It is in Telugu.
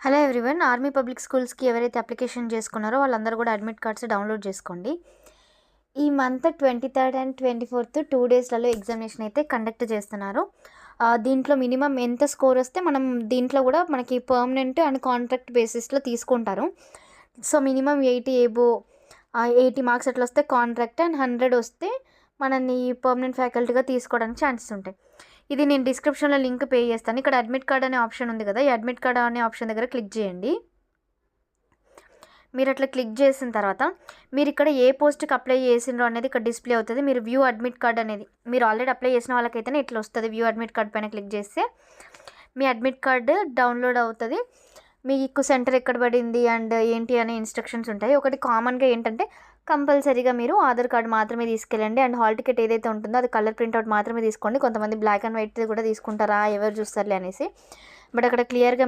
Hello everyone. ఆర్మీ పబ్లిక్ స్కూల్స్కి ఎవరైతే అప్లికేషన్ చేసుకున్నారో వాళ్ళందరూ కూడా అడ్మిట్ కార్డ్స్ డౌన్లోడ్ చేసుకోండి. ఈ మంత్ 23rd అండ్ 24th 2 డేస్లలో ఎగ్జామినేషన్ అయితే కండక్ట్ చేస్తున్నారు. దీంట్లో మినిమం ఎంత స్కోర్ వస్తే మనం దీంట్లో కూడా మనకి పర్మనెంట్ అండ్ కాంట్రాక్ట్ బేసిస్లో తీసుకుంటారు. సో మినిమం 80 ఎబో 80 మార్క్స్ అట్లా వస్తే కాంట్రాక్ట్ అండ్ 100 వస్తే మనల్ని పర్మనెంట్ ఫ్యాకల్టీగా తీసుకోవడానికి ఛాన్సెస్ ఉంటాయి. ఇది నేను డిస్క్రిప్షన్లో లింక్ పే చేస్తాను. ఇక్కడ అడ్మిట్ కార్డ్ అనే ఆప్షన్ ఉంది కదా, ఈ అడ్మిట్ కార్డ్ అనే ఆప్షన్ దగ్గర క్లిక్ చేయండి. మీరు అట్లా క్లిక్ చేసిన తర్వాత మీరు ఇక్కడ ఏ పోస్ట్కి అప్లై చేసిండ్రో అనేది ఇక్కడ డిస్ప్లే అవుతుంది. మీరు వ్యూ అడ్మిట్ కార్డ్ అనేది మీరు ఆల్రెడీ అప్లై చేసిన వాళ్ళకైతేనే ఇట్లా వస్తుంది. వ్యూ అడ్మిట్ కార్డ్ పైన క్లిక్ చేస్తే మీ అడ్మిట్ కార్డు డౌన్లోడ్ అవుతుంది. మీకు సెంటర్ ఎక్కడ పడింది అండ్ ఏంటి అనే ఇన్స్ట్రక్షన్స్ ఉంటాయి. ఒకటి కామన్గా ఏంటంటే కంపల్సరీగా మీరు ఆధార్ కార్డు మాత్రమే తీసుకెళ్ళండి అండ్ హాల్ టికెట్ ఏదైతే ఉంటుందో అది కలర్ ప్రింట్అవుట్ మాత్రమే తీసుకోండి. కొంతమంది బ్లాక్ అండ్ వైట్ కూడా తీసుకుంటారా, ఎవరు చూస్తారులే అనేసి, బట్ అక్కడ క్లియర్గా